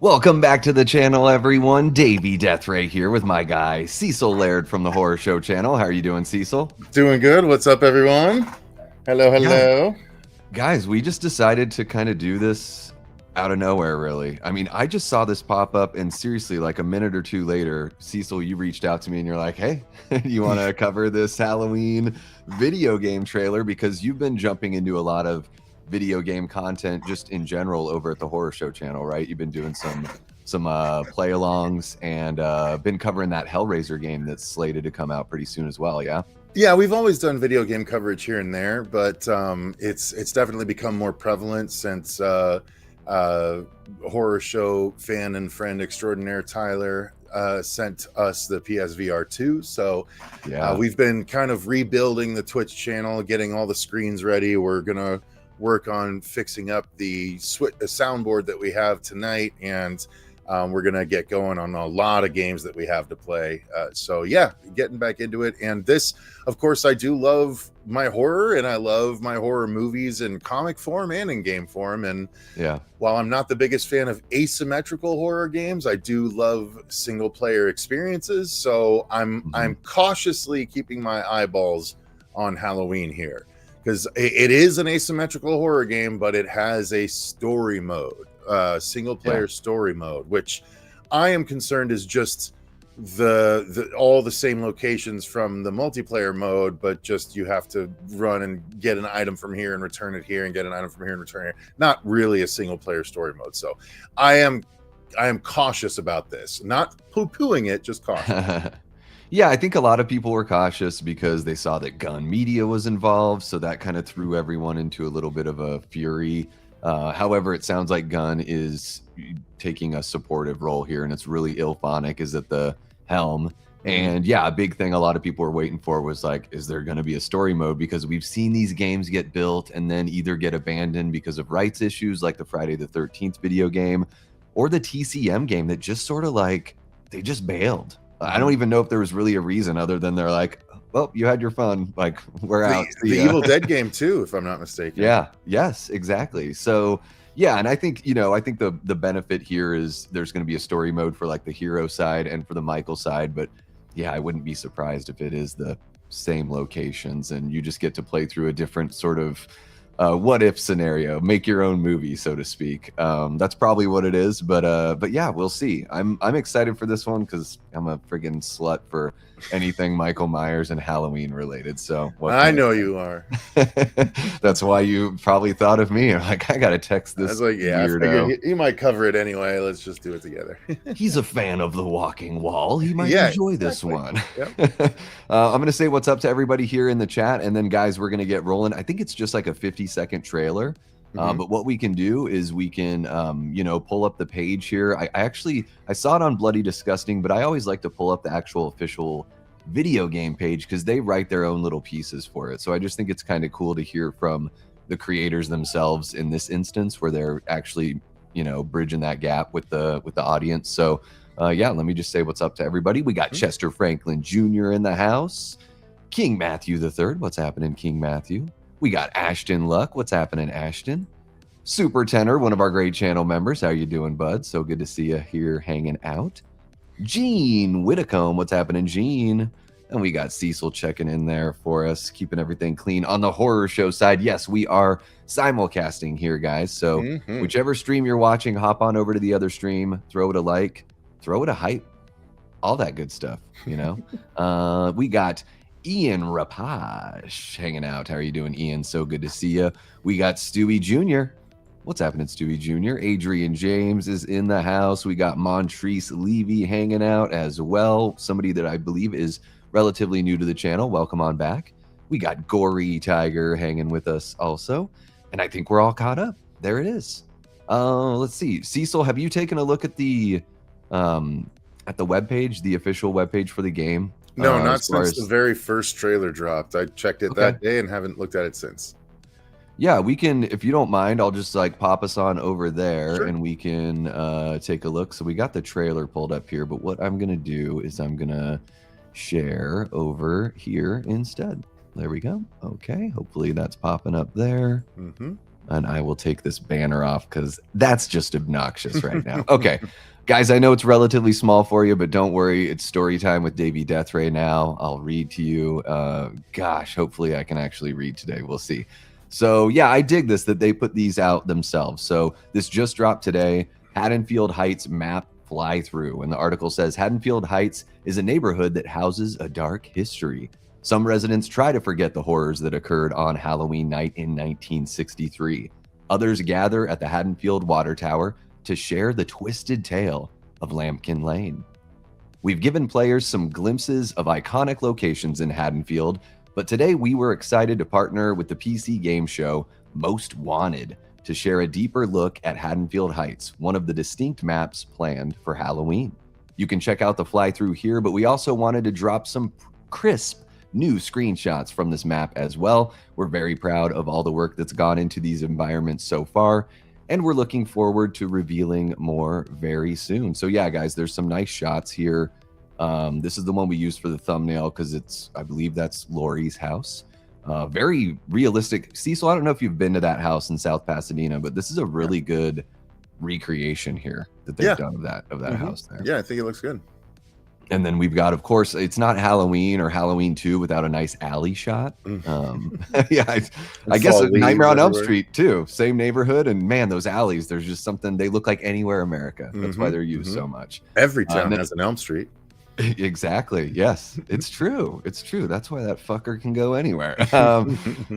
Welcome back to the channel, everyone. Davey Deathray here with my guy, Cecil Laird from the Horror Show channel. How are you doing, Cecil? Doing good. What's up, everyone? Hello, hello. Guys, we just decided to kind of do this out of nowhere, really. I mean, I just saw this pop up, and seriously, like a minute or two later, Cecil, you reached out to me and you're like, hey, you want to cover this Halloween video game trailer? Because you've been jumping into a lot of video game content just in general over at the Horror Show channel, right? You've been doing some play-alongs and been covering that Hellraiser game that's slated to come out pretty soon as well, yeah? Yeah, we've always done video game coverage here and there, but it's definitely become more prevalent since Horror Show fan and friend extraordinaire Tyler sent us the PSVR 2. So yeah, we've been kind of rebuilding the Twitch channel, getting all the screens ready. We're gonna work on fixing up the soundboard that we have tonight, and we're gonna get going on a lot of games that we have to play. So yeah, getting back into it. And this, of course, I do love my horror, and I love my horror movies in comic form and in game form. And yeah, while I'm not the biggest fan of asymmetrical horror games, I do love single player experiences. So I'm cautiously keeping my eyeballs on Halloween here, because it is an asymmetrical horror game, but it has a story mode, single player story mode, which I am concerned is just all the same locations from the multiplayer mode, but just you have to run and get an item from here and return it here, and get an item from here and return it here. Not really a single player story mode. So I am cautious about this, not poo-pooing it, just cautious. Yeah, I think a lot of people were cautious because they saw that Gun Media was involved, so that kind of threw everyone into a little bit of a fury. However, it sounds like Gun is taking a supportive role here, and it's really Ilphonic is at the helm. And yeah, a big thing a lot of people were waiting for was like, is there going to be a story mode? Because we've seen these games get built and then either get abandoned because of rights issues, like the Friday the 13th video game, or the TCM game that just sort of like, they just bailed. I don't even know if there was really a reason other than they're like, well, you had your fun, like we're out. The Evil Dead game too, if I'm not mistaken. Yeah, yes, exactly. So yeah, and I think, I think the benefit here is there's going to be a story mode for like the hero side and for the Michael side, but yeah, I wouldn't be surprised if it is the same locations and you just get to play through a different sort of what if scenario, make your own movie, so to speak. That's probably what it is, but yeah, we'll see. I'm excited for this one because I'm a friggin' slut for anything Michael Myers and Halloween related. So I know you are. That's why you probably thought of me. Like, I gotta text this. I was like, yeah, I figured he might cover it anyway. Let's just do it together. He's a fan of The Walking Wall. He might enjoy this one. Yep. I'm gonna say what's up to everybody here in the chat, and then guys, we're gonna get rolling. I think it's just like a 50-second trailer. But what we can do is we can, pull up the page here. I saw it on Bloody Disgusting, but I always like to pull up the actual official video game page because they write their own little pieces for it. So I just think it's kind of cool to hear from the creators themselves in this instance, where they're actually, bridging that gap with the audience. So yeah, let me just say what's up to everybody. We got Chester Franklin Jr. in the house. King Matthew III. What's happening, King Matthew? We got Ashton Luck. What's happening, Ashton? Super Tenor, one of our great channel members. How you doing, bud? So good to see you here hanging out. Gene Whitcomb. What's happening, Gene? And we got Cecil checking in there for us, keeping everything clean on the Horror Show side. Yes, we are simulcasting here, guys. So whichever stream you're watching, hop on over to the other stream, throw it a like, throw it a hype, all that good stuff, We got Ian Rapash hanging out. How are you doing, Ian? So good to see you. We got Stewie Jr. What's happening, Stewie Jr.? Adrian James is in the house. We got Montrese Levy hanging out as well. Somebody that I believe is relatively new to the channel. Welcome on back. We got Gory Tiger hanging with us also. And I think we're all caught up. There it is. Let's see. Cecil, have you taken a look at the webpage, the official webpage for the game? No, not since the very first trailer dropped. I checked it that day and haven't looked at it since. Yeah, we can, if you don't mind, I'll just like pop us on over there and we can take a look. So we got the trailer pulled up here, but what I'm going to do is I'm going to share over here instead. There we go. Okay, hopefully that's popping up there. And I will take this banner off because that's just obnoxious right now. Okay, guys, I know it's relatively small for you, but don't worry. It's story time with Davey Deathray now. I'll read to you. Gosh, hopefully I can actually read today. We'll see. So yeah, I dig this that they put these out themselves. So this just dropped today. Haddonfield Heights map fly through. And the article says Haddonfield Heights is a neighborhood that houses a dark history. Some residents try to forget the horrors that occurred on Halloween night in 1963. Others gather at the Haddonfield Water Tower to share the twisted tale of Lambkin Lane. We've given players some glimpses of iconic locations in Haddonfield, but today we were excited to partner with the PC game show Most Wanted to share a deeper look at Haddonfield Heights, one of the distinct maps planned for Halloween. You can check out the fly-through here, but we also wanted to drop some crisp new screenshots from this map as well. We're very proud of all the work that's gone into these environments so far, and we're looking forward to revealing more very soon. So yeah, guys, there's some nice shots here. This is the one we used for the thumbnail because I believe that's Laurie's house. Very realistic. Cecil, I don't know if you've been to that house in South Pasadena, but this is a really good recreation here that they've done of that house there. Yeah, I think it looks good. And then we've got, of course, it's not Halloween or Halloween 2 without a nice alley shot. Yeah, I guess Nightmare on Elm Street too. Same neighborhood. And man, those alleys, there's just something, they look like anywhere America. That's why they're used so much. Every town has an Elm Street. Exactly. Yes, it's true. It's true. That's why that fucker can go anywhere.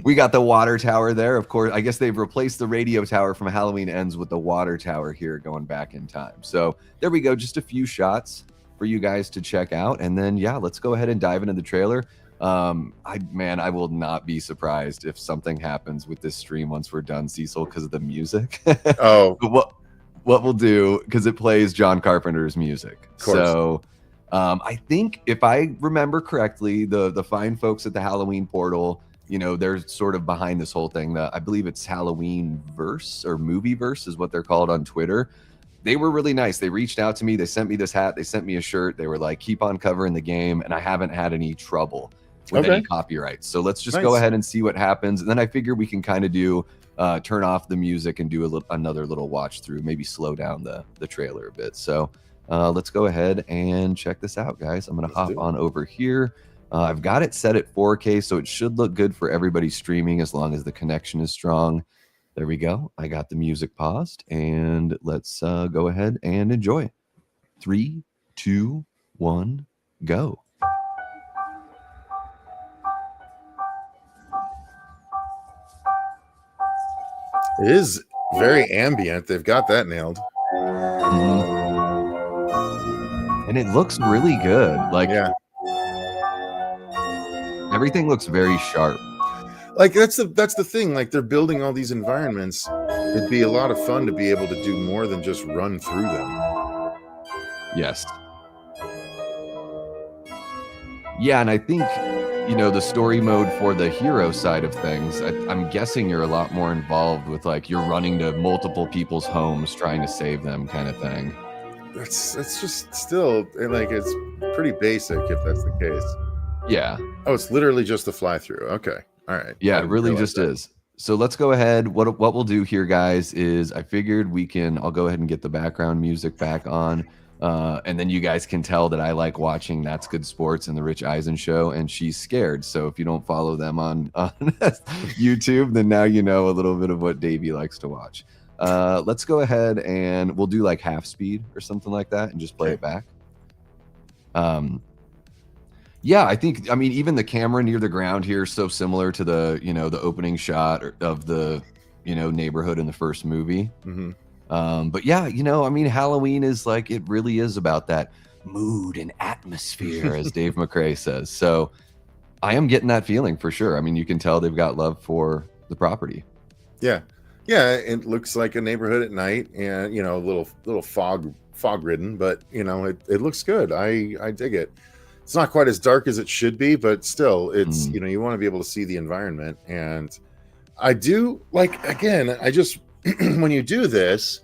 We got the water tower there. Of course, I guess they've replaced the radio tower from Halloween Ends with the water tower here going back in time. So there we go. Just a few shots for you guys to check out. And then, yeah, let's go ahead and dive into the trailer. I will not be surprised if something happens with this stream once we're done, Cecil, because of the music. Oh, what we'll do, because it plays John Carpenter's music. So I think if I remember correctly, the fine folks at the Halloween portal, you know, they're sort of behind this whole thing. I believe it's Halloween Verse or Movie Verse is what they're called on Twitter. They were really nice. They reached out to me. They sent me this hat. They sent me a shirt. They were like, keep on covering the game. And I haven't had any trouble with any copyrights. So let's just go ahead and see what happens. And then I figure we can kind of do turn off the music and do another little watch through, maybe slow down the trailer a bit. So let's go ahead and check this out, guys. I'm going to hop on over here. I've got it set at 4K, so it should look good for everybody streaming as long as the connection is strong. There we go. I got the music paused, and let's go ahead and enjoy. 3, 2, 1, go. It is very ambient. They've got that nailed. And it looks really good. Like, everything looks very sharp. Like that's the thing. Like they're building all these environments. It'd be a lot of fun to be able to do more than just run through them. Yes. Yeah, and I think, you know, the story mode for the hero side of things, I'm guessing you're a lot more involved with, like, you're running to multiple people's homes trying to save them kind of thing. That's just still, like, it's pretty basic if that's the case. Yeah. Oh, it's literally just a fly through. Okay. All right. Yeah, it really just is. So let's go ahead. What we'll do here, guys, is I figured I'll go ahead and get the background music back on. And then you guys can tell that I like watching That's Good Sports and the Rich Eisen Show, and she's scared. So if you don't follow them on YouTube, then now you know a little bit of what Davey likes to watch. Let's go ahead and we'll do like half speed or something like that and just play it back. Yeah, I mean, even the camera near the ground here is so similar to the, you know, the opening shot of the, you know, neighborhood in the first movie. But yeah, you know, I mean, Halloween is like, it really is about that mood and atmosphere, as Dave McCrae says. So I am getting that feeling for sure. I mean, you can tell they've got love for the property. Yeah. Yeah. It looks like a neighborhood at night and, you know, a little fog ridden, but you know, it looks good. I dig it. It's not quite as dark as it should be, but still it's, you know, you want to be able to see the environment. And I do like, again, I just, when you do this,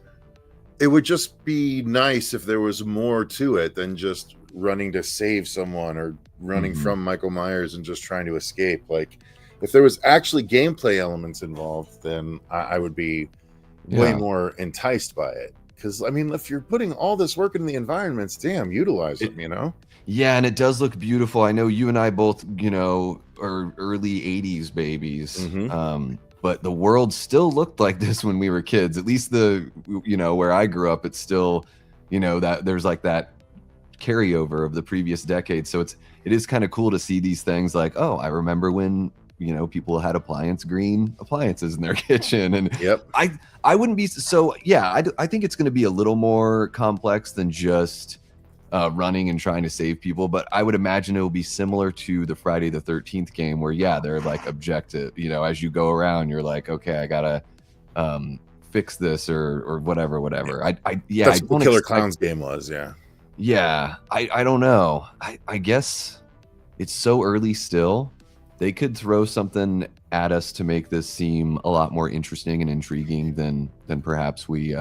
it would just be nice if there was more to it than just running to save someone or running from Michael Myers and just trying to escape. Like if there was actually gameplay elements involved, then I would be way more enticed by it. Because I mean, if you're putting all this work in the environments, damn, utilize them, you know? Yeah, and it does look beautiful. I know you and I both, you know, are early 80s babies. But the world still looked like this when we were kids. At least you know, where I grew up, it's still, you know, that there's like that carryover of the previous decade. So it is kind of cool to see these things like, oh, I remember when, you know, people had green appliances in their kitchen. And I wouldn't be so, yeah, I think it's going to be a little more complex than just running and trying to save people, but I would imagine it will be similar to the Friday the 13th game where, yeah, they're like objective, you know, as you go around, you're like, okay, I gotta fix this or whatever. That's what Killer Clowns game was. I don't know. I guess it's so early still. They could throw something at us to make this seem a lot more interesting and intriguing than perhaps we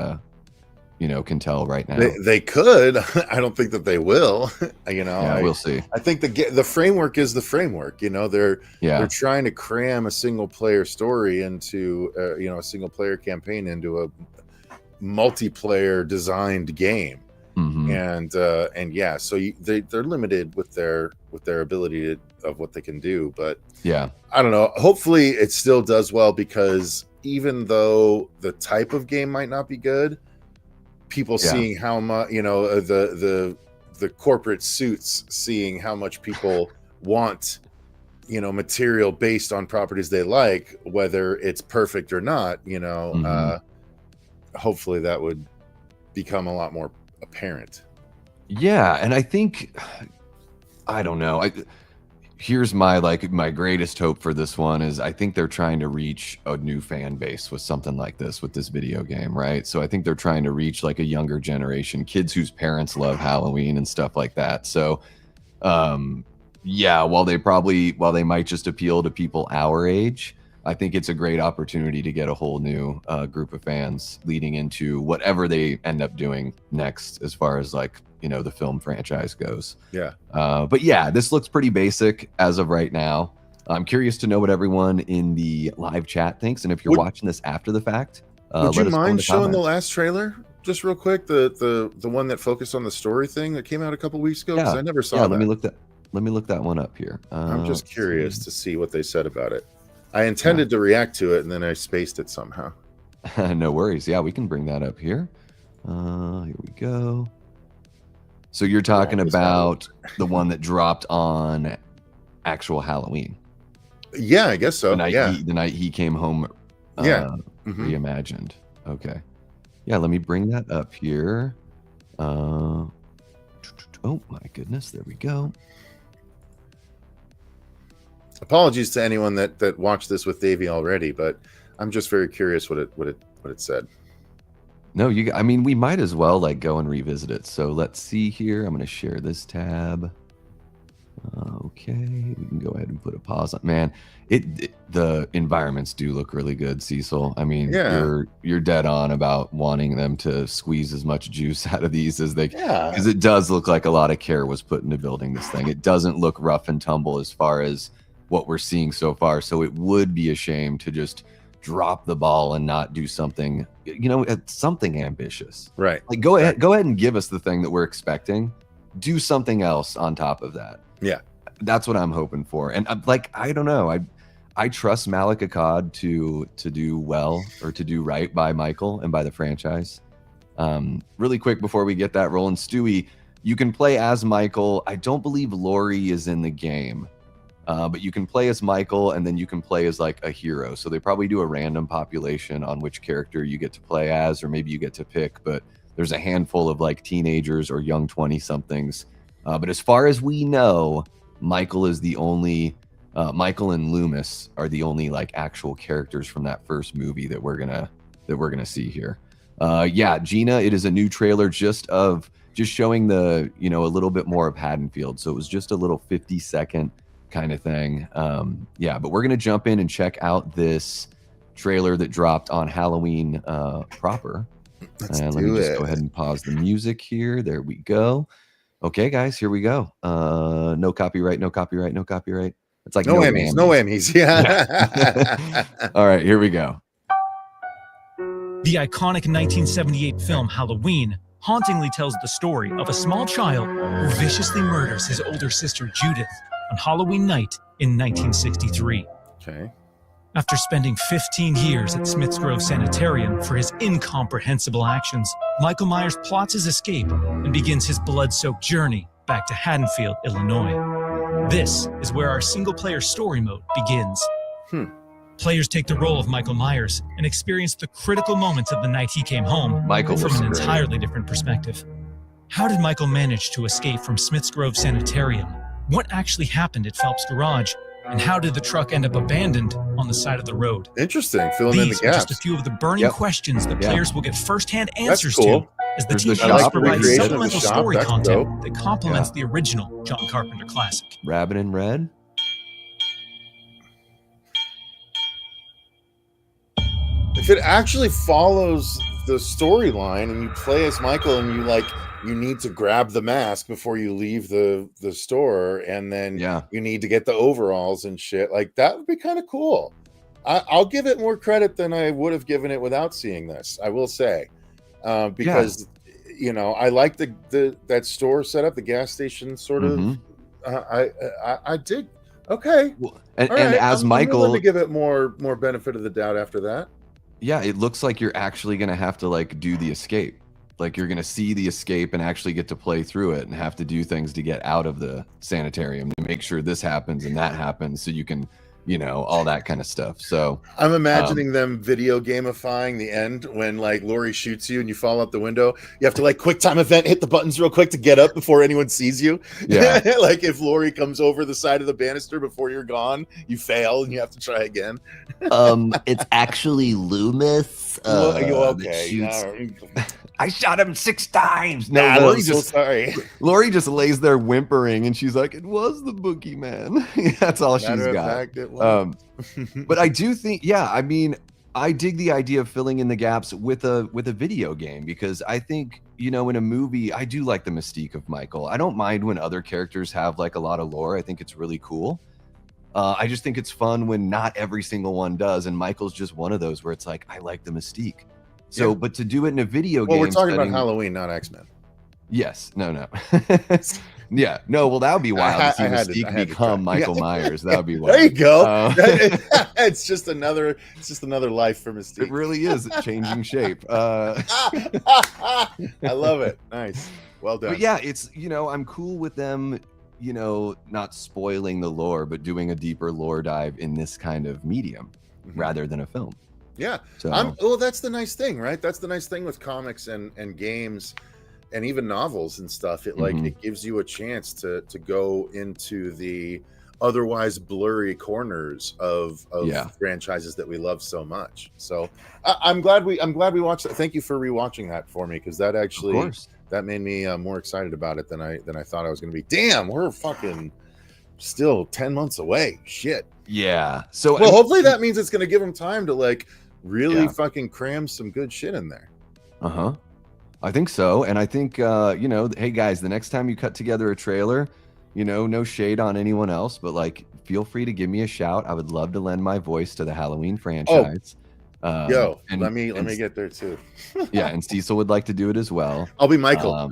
you know, can tell right now. They could. I don't think that they will. You know, we'll see. I think the framework is the framework. You know, they're trying to cram a single player story into you know, a single player campaign into a multiplayer designed game. And yeah, so they're limited with their ability of what they can do. But yeah, I don't know. Hopefully, it still does well, because even though the type of game might not be good, people seeing how much, you know, the corporate suits seeing how much people want, you know, material based on properties they like, whether it's perfect or not, you know, hopefully that would become a lot more apparent. Yeah, and I think, I don't know, here's my greatest hope for this one is I think they're trying to reach a new fan base with something like this, with this video game, right? So I think they're trying to reach like a younger generation, kids whose parents love Halloween and stuff like that. So yeah, while they might just appeal to people our age, I think it's a great opportunity to get a whole new group of fans leading into whatever they end up doing next, as far as like, you know, the film franchise goes. But yeah, this looks pretty basic as of right now. I'm curious to know what everyone in the live chat thinks, and if you're watching this after the fact, would you mind showing the last trailer just real quick, the one that focused on the story thing that came out a couple weeks ago? Because I never saw that. Let me look that one up here. I'm just curious to see what they said about it. I intended to react to it, and then I spaced it somehow. No worries. Yeah, we can bring that up here. Here we go. So you're talking about the one that dropped on actual Halloween? Yeah, I guess so. The night he came home. Reimagined. Okay. Yeah, let me bring that up here. Oh my goodness, there we go. Apologies to anyone that watched this with Davey already, but I'm just very curious what it said. No, I mean, we might as well like go and revisit it. So let's see here. I'm going to share this tab. Okay, we can go ahead and put a pause on. Man, the environments do look really good, Cecil. I mean, you're dead on about wanting them to squeeze as much juice out of these as they can, because it does look like a lot of care was put into building this thing. It doesn't look rough and tumble as far as what we're seeing so far. So it would be a shame to just drop the ball and not do something, you know, something ambitious. Right. Like go ahead and give us the thing that we're expecting. Do something else on top of that. Yeah. That's what I'm hoping for. And like, I don't know. I trust Malik Akkad to do well, or to do right by Michael and by the franchise. Really quick before we get that rolling, Stewie, you can play as Michael. I don't believe Laurie is in the game. But you can play as Michael, and then you can play as like a hero. So they probably do a random population on which character you get to play as, or maybe you get to pick. But there's a handful of like teenagers or young 20-somethings. But as far as we know, Michael is the only. Michael and Loomis are the only like actual characters from that first movie that we're gonna see here. Yeah, Gina, it is a new trailer just showing the, you know, a little bit more of Haddonfield. So it was just a little 50-second kind of thing. Yeah, but we're gonna jump in and check out this trailer that dropped on Halloween proper. Let me just go ahead and pause the music here. There we go. Okay, guys, here we go. No copyright. It's like no whammies, no whammies. Yeah. All right, here we go. The iconic 1978 film Halloween hauntingly tells the story of a small child who viciously murders his older sister Judith on Halloween night in 1963. Okay. After spending 15 years at Smith's Grove Sanitarium for his incomprehensible actions, Michael Myers plots his escape and begins his blood-soaked journey back to Haddonfield, Illinois. This is where our single-player story mode begins. Players take the role of Michael Myers and experience the critical moments of the night he came home from an entirely different perspective. How did Michael manage to escape from Smith's Grove Sanitarium? What actually happened at Phelps' garage? And how did the truck end up abandoned on the side of the road? Interesting. Filling in the These gaps. are just a few of the burning questions that players will get firsthand answers cool. to as the There's team the shop, provides recreation of supplemental the shop, story that's content dope. that complements the original John Carpenter classic. Rabbit in Red. If it actually follows the storyline and you play as Michael and you need to grab the mask before you leave the store, and then you need to get the overalls and shit, like that would be kind of cool. I'll give it more credit than I would have given it without seeing this, I will say, because I like that store setup, the gas station sort of. I dig. Okay, and right. as Michael, I'm willing to give it more benefit of the doubt after that. Yeah, it looks like you're actually going to have to like do the escape. Like you're going to see the escape and actually get to play through it and have to do things to get out of the sanitarium to make sure this happens and that happens so you can, all that kind of stuff. So I'm imagining them video gamifying the end when like Laurie shoots you and you fall out the window. You have to like quick time event, hit the buttons real quick to get up before anyone sees you. Yeah. Like if Laurie comes over the side of the banister before you're gone, you fail and you have to try again. It's actually Loomis. Okay. I shot him 6 times. No, I'm so sorry. Laurie just lays there whimpering, and she's like, "It was the boogeyman." That's all she's got. But I do think, I dig the idea of filling in the gaps with a video game, because I think, in a movie, I do like the mystique of Michael. I don't mind when other characters have like a lot of lore. I think it's really cool. I just think it's fun when not every single one does, and Michael's just one of those where it's like, I like the mystique. So, but to do it in a video game, we're talking about Halloween, not X-Men. Yes, no. Yeah, no. Well, that would be wild to see Mystique become Michael Myers. That would be wild. There you go. It's just another life for Mystique. It really is changing shape. I love it. Nice. Well done. But yeah, it's I'm cool with them. Not spoiling the lore, but doing a deeper lore dive in this kind of medium rather than a film. Yeah. So, that's the nice thing, right? That's the nice thing with comics and games and even novels and stuff. It it gives you a chance to go into the otherwise blurry corners of franchises that we love so much. So I'm glad we watched that. Thank you for rewatching that for me, because that actually that made me more excited about it than I thought I was going to be. Damn, we're fucking still 10 months away. Shit. Yeah. So hopefully that means it's going to give them time to like really fucking cram some good shit in there. I think so. And I think hey guys, the next time you cut together a trailer, no shade on anyone else, but like feel free to give me a shout. I would love to lend my voice to the Halloween franchise. Let me get there too. Yeah, and Cecil would like to do it as well. I'll be Michael.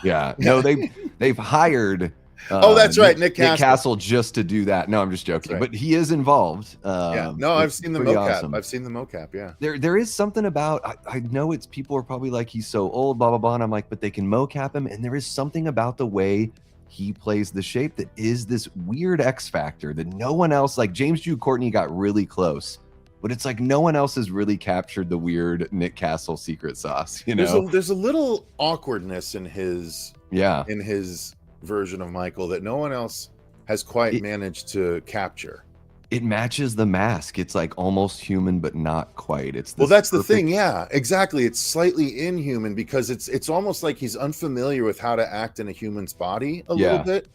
No, they've hired that's right, Nick Castle just to do that. No, I'm just joking, but he is involved. I've seen the mocap. Awesome. I've seen the mocap. Yeah, there is something about I know it's people are probably like, he's so old, blah blah blah, and I'm like, but they can mocap him, and there is something about the way he plays the shape that is this weird X factor that no one else, like James Jude Courtney got really close, but it's like no one else has really captured the weird Nick Castle secret sauce. There's a little awkwardness in his version of Michael that no one else has quite managed to capture. It matches the mask. It's like almost human, but not quite. That's the thing. Yeah, exactly. It's slightly inhuman because it's almost like he's unfamiliar with how to act in a human's body a little bit.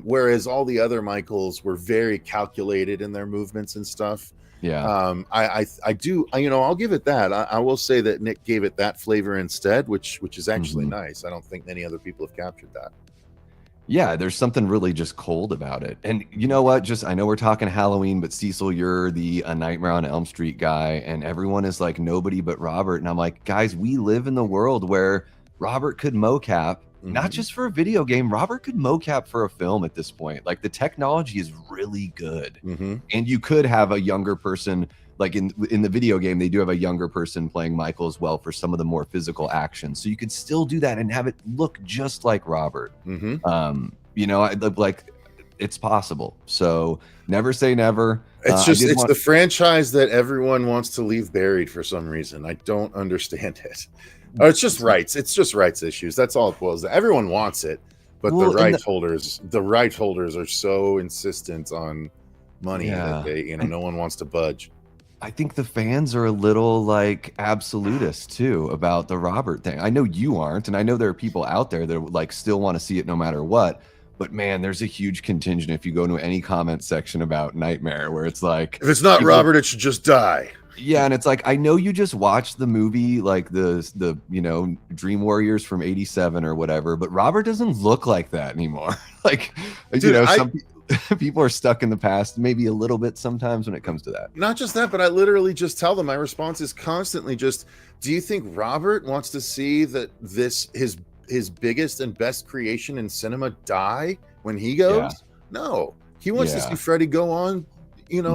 Whereas all the other Michaels were very calculated in their movements and stuff. I do, I'll give it that. I will say that Nick gave it that flavor instead, which is actually nice. I don't think many other people have captured that. Yeah, there's something really just cold about it. And you know what? Just I know we're talking Halloween, but Cecil, you're the A Nightmare on Elm Street guy, and everyone is like nobody but Robert. And I'm like, guys, we live in the world where Robert could mocap, not just for a video game. Robert could mocap for a film at this point. Like the technology is really good, and you could have a younger person. Like in the video game, they do have a younger person playing Michael as well for some of the more physical actions. So you could still do that and have it look just like Robert. You know, like it's possible. So never say never. It's just it's the franchise that everyone wants to leave buried for some reason. I don't understand it. Oh, it's just rights. It's just rights issues. That's all it boils down. Everyone wants it, but the rights holders are so insistent on money that they, no one wants to budge. I think the fans are a little like absolutist too about the Robert thing. I know you aren't, and I know there are people out there that like still want to see it no matter what. But man, there's a huge contingent if you go into any comment section about Nightmare where it's like, if it's not Robert, it should just die. Yeah, and it's like, I know you just watched the movie, like the Dream Warriors from '87 or whatever, but Robert doesn't look like that anymore. Like, dude, some people are stuck in the past, maybe a little bit sometimes when it comes to that. Not just that, but I literally just tell them, my response is constantly just, do you think Robert wants to see that his biggest and best creation in cinema die when he goes? No, he wants to see Freddy go on,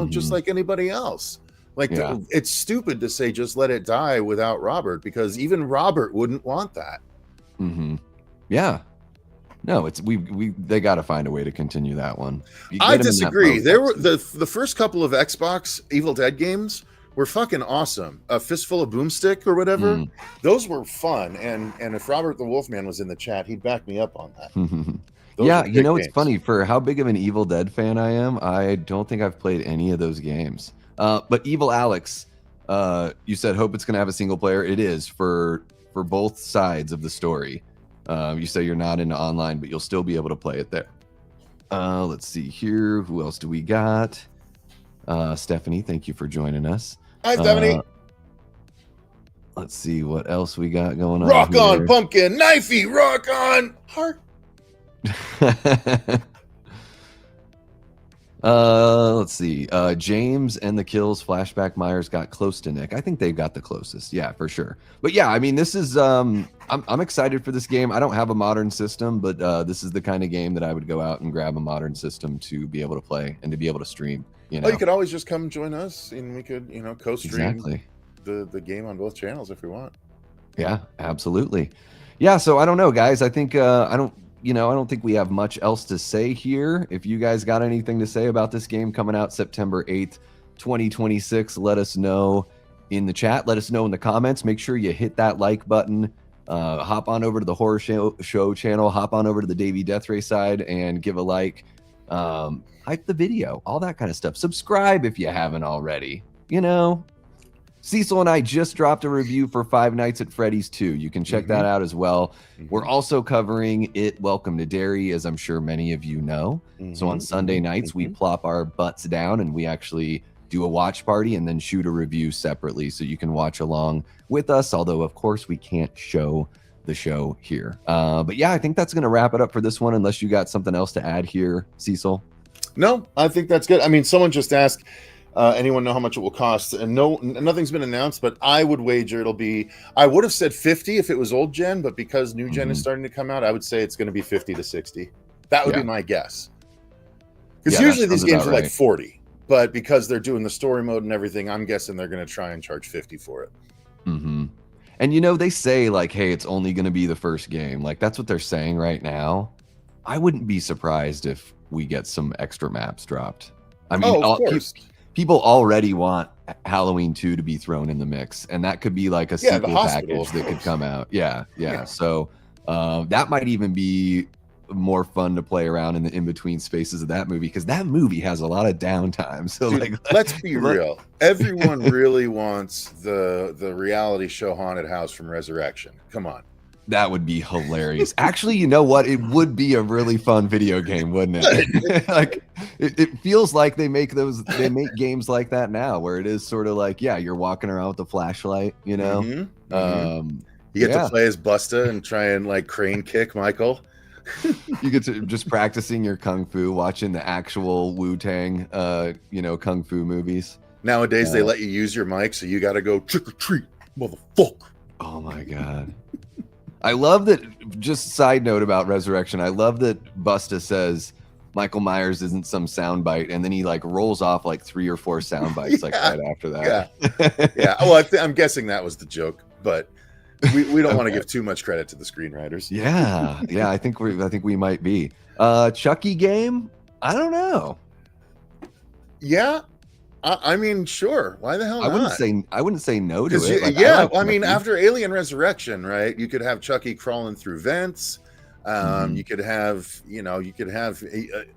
just like anybody else. Like it's stupid to say just let it die without Robert, because even Robert wouldn't want that. Yeah. No, it's they got to find a way to continue that one. I disagree. There were the first couple of Xbox Evil Dead games were fucking awesome. A Fistful of Boomstick or whatever. Those were fun. And if Robert the Wolfman was in the chat, he'd back me up on that. Yeah, it's funny for how big of an Evil Dead fan I am. I don't think I've played any of those games. But Evil Alex, you said hope it's going to have a single player. It is for both sides of the story. You say you're not into online, but you'll still be able to play it there. Let's see here. Who else do we got? Stephanie, thank you for joining us. Hi, Stephanie. Let's see what else we got going on. Rock on, pumpkin, knifey, rock on, heart. Let's see. James and the Kills Flashback Myers got close to Nick. I think they've got the closest. Yeah, for sure. But yeah, I mean, this is I'm excited for this game. I don't have a modern system, but this is the kind of game that I would go out and grab a modern system to be able to play and to be able to stream. You Yeah, absolutely. Yeah, so I don't know, guys. I think I don't think we have much else to say here. If you guys got anything to say about this game coming out September 8th, 2026, let us know in the chat. Let us know in the comments. Make sure you hit that like button. Hop on over to the Horror Show channel. Hop on over to the Davey Deathray side and give a like. Hype the video. All that kind of stuff. Subscribe if you haven't already. Cecil and I just dropped a review for Five Nights at Freddy's 2. You can check that out as well. We're also covering It Welcome to Derry, as I'm sure many of you know. So on Sunday nights, we plop our butts down and we actually do a watch party and then shoot a review separately so you can watch along with us. Although, of course, we can't show the show here. But yeah, I think that's going to wrap it up for this one, unless you got something else to add here, Cecil. No, I think that's good. I mean, someone just asked, anyone know how much it will cost? And nothing's been announced, but I would wager it'll be, I would have said 50 if it was old gen, but because new gen is starting to come out, I would say it's going to be 50 to 60. That would be my guess. Because usually these games are like 40, but because they're doing the story mode and everything, I'm guessing they're going to try and charge 50 for it. And they say like, hey, it's only going to be the first game. Like that's what they're saying right now. I wouldn't be surprised if we get some extra maps dropped. I mean, people already want Halloween 2 to be thrown in the mix, and that could be like a sequel package that could come out. Yeah. So that might even be more fun to play around in the in-between spaces of that movie, because that movie has a lot of downtime. So dude, let's be real. Everyone really wants the reality show Haunted House from Resurrection. Come on. That would be hilarious. Actually, you know what? It would be a really fun video game, wouldn't it? Like it feels like they make games like that now, where it is sort of like, yeah, you're walking around with a flashlight, You get to play as Busta and try and like crane kick Michael. You get to just practicing your kung fu, watching the actual Wu-Tang, kung fu movies. Nowadays, they let you use your mic, so you got to go trick or treat, motherfucker. Oh my god. I love that. Just side note about Resurrection, I love that Busta says Michael Myers isn't some soundbite, and then he like rolls off like 3 or 4 sound bites like right after that. Yeah. Well, I'm guessing that was the joke, but we don't want to give too much credit to the screenwriters. Yeah. I think we might be. Chucky game? I don't know. Yeah. I mean, sure. Why the hell not? I wouldn't say no to it. I mean, after Alien Resurrection, right? You could have Chucky crawling through vents. You could have,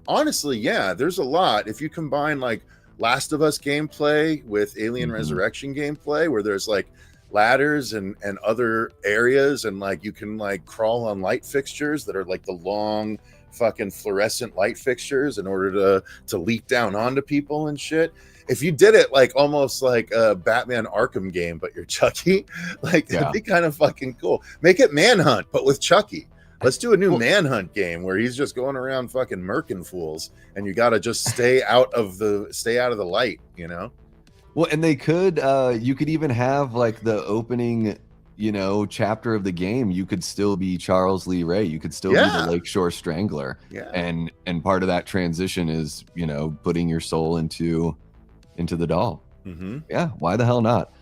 honestly, yeah, there's a lot. If you combine like Last of Us gameplay with Alien Resurrection gameplay, where there's like ladders and other areas, and like you can like crawl on light fixtures that are like the long fucking fluorescent light fixtures in order to leap down onto people and shit. If you did it like almost like a Batman Arkham game, but you're Chucky, like that'd be kind of fucking cool. Make it Manhunt, but with Chucky. Let's do a new Manhunt game where he's just going around fucking murking fools, and you got to just stay out of the light, you know? Well, and they could, you could even have like the opening, chapter of the game. You could still be Charles Lee Ray. You could still be the Lakeshore Strangler. Yeah. And part of that transition is, putting your soul into the doll. Yeah. Why the hell not?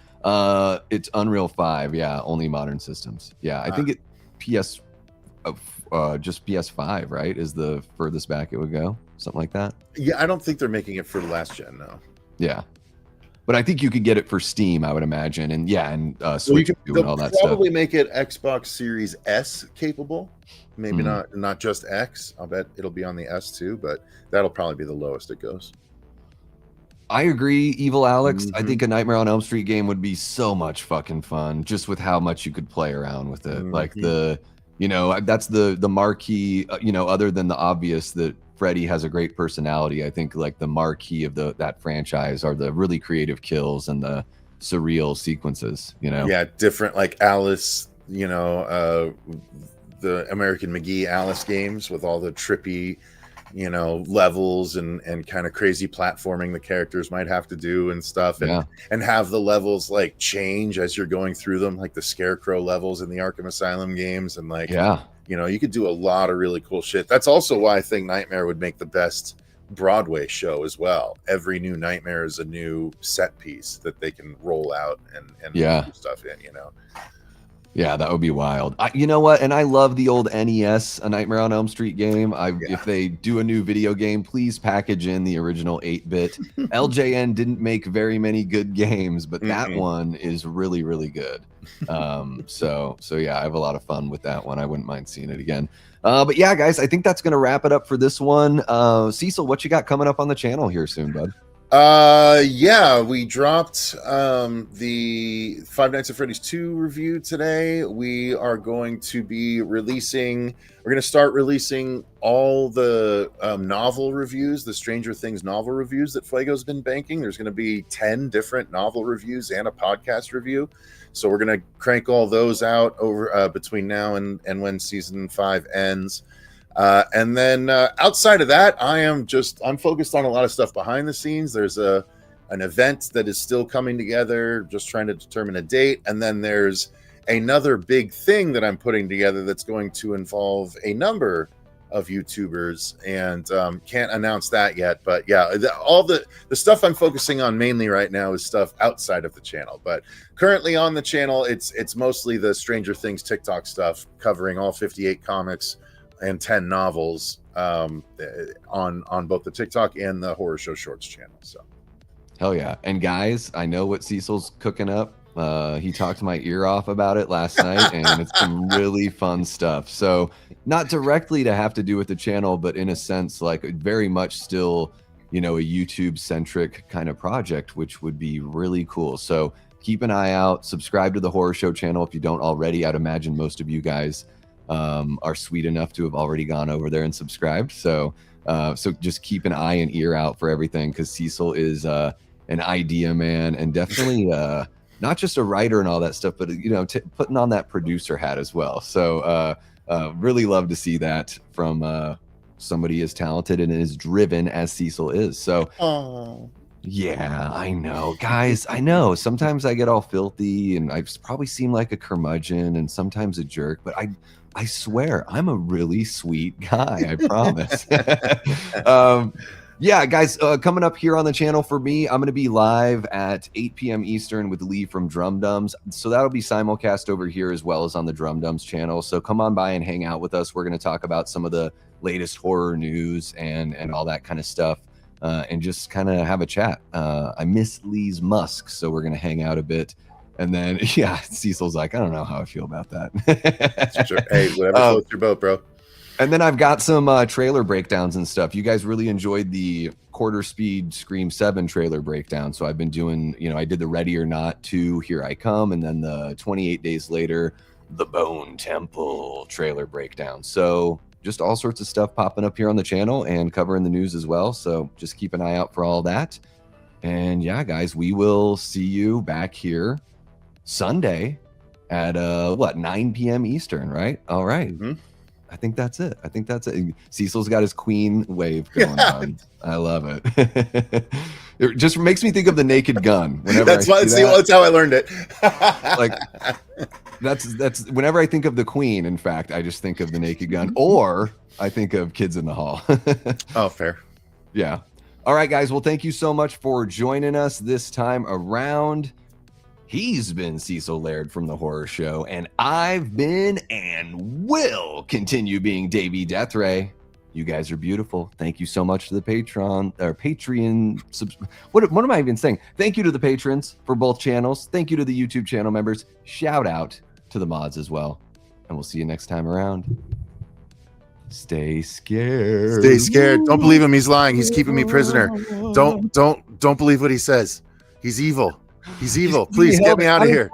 It's Unreal 5. Yeah. Only modern systems. Yeah. I think just PS5, right? Is the furthest back it would go. Something like that. Yeah. I don't think they're making it for the last gen, no. Yeah. But I think you could get it for Steam, I would imagine, and Switch and all that stuff. Probably make it Xbox Series S capable, maybe not just X. I'll bet it'll be on the S too, but that'll probably be the lowest it goes. I agree, Evil Alex. I think a Nightmare on Elm Street game would be so much fucking fun, just with how much you could play around with it. Like that's the marquee. Other than the obvious that Freddy has a great personality, I think like the marquee of that franchise are the really creative kills and the surreal sequences, Yeah, different, like Alice, the American McGee Alice games with all the trippy, levels and kind of crazy platforming the characters might have to do and stuff, and have the levels like change as you're going through them, like the Scarecrow levels in the Arkham Asylum games, and like you could do a lot of really cool shit. That's also why I think Nightmare would make the best Broadway show as well. Every new Nightmare is a new set piece that they can roll out and do stuff in, Yeah, that would be wild. You know what? And I love the old NES, A Nightmare on Elm Street game. If they do a new video game, please package in the original 8-bit. LJN didn't make very many good games, but that one is really, really good. So yeah, I have a lot of fun with that one. I wouldn't mind seeing it again. But yeah, guys, I think that's going to wrap it up for this one. Cecil, what you got coming up on the channel here soon, bud? We dropped the Five Nights at Freddy's 2 review today. We're going to start releasing all the novel reviews, the Stranger Things novel reviews that Fuego's been banking. There's going to be 10 different novel reviews and a podcast review. So we're going to crank all those out over between now and when season 5 ends. And then outside of that, I'm focused on a lot of stuff behind the scenes. There's an event that is still coming together, just trying to determine a date. And then there's another big thing that I'm putting together that's going to involve a number of YouTubers, and can't announce that yet. But yeah, all the stuff I'm focusing on mainly right now is stuff outside of the channel. But currently on the channel, it's mostly the Stranger Things TikTok stuff, covering all 58 comics and 10 novels on both the TikTok and the Horror Show Shorts channel. So hell yeah. And guys, I know what Cecil's cooking up. He talked my ear off about it last night, and it's some really fun stuff. So not directly to have to do with the channel, but in a sense, like very much still, a YouTube centric kind of project, which would be really cool. So keep an eye out, subscribe to the Horror Show channel if you don't already. I'd imagine most of you guys are sweet enough to have already gone over there and subscribed. So just keep an eye and ear out for everything, because Cecil is an idea man, and definitely not just a writer and all that stuff, but putting on that producer hat as well. So Really love to see that from somebody as talented and as driven as Cecil is. So, yeah, I know, guys. I know. Sometimes I get all filthy, and I probably seem like a curmudgeon, and sometimes a jerk. But I swear, I'm a really sweet guy. I promise. Yeah, guys, coming up here on the channel for me, I'm going to be live at 8 p.m. Eastern with Lee from Drum Dums. So that'll be simulcast over here as well as on the Drum Dums channel. So come on by and hang out with us. We're going to talk about some of the latest horror news and all that kind of stuff, and just kind of have a chat. I miss Lee's musk, so we're going to hang out a bit. And then, yeah, Cecil's like, I don't know how I feel about that. Sure. Hey, whatever floats your boat, bro. And then I've got some trailer breakdowns and stuff. You guys really enjoyed the quarter speed Scream 7 trailer breakdown. So I've been doing, I did the Ready or Not 2, Here I Come, and then the 28 Days Later, The Bone Temple trailer breakdown. So just all sorts of stuff popping up here on the channel and covering the news as well. So just keep an eye out for all that. And yeah, guys, we will see you back here Sunday at 9 p.m. Eastern, right? All right. Mm-hmm. I think that's it. Cecil's got his queen wave going on. I love it. It just makes me think of the Naked Gun. That's how I learned it. Like that's whenever I think of the Queen, in fact, I just think of the Naked Gun, or I think of Kids in the Hall. Oh, fair. Yeah. All right, guys. Well, thank you so much for joining us this time around. He's been Cecil Laird from The Horror Show, and I've been and will continue being Davey Deathray. You guys are beautiful. Thank you so much to the Patreon. What am I even saying? Thank you to the patrons for both channels. Thank you to the YouTube channel members. Shout out to the mods as well. And we'll see you next time around. Stay scared. Stay scared. Don't believe him. He's lying. He's keeping me prisoner. Don't believe what he says. He's evil. He's evil. Please get me out of here.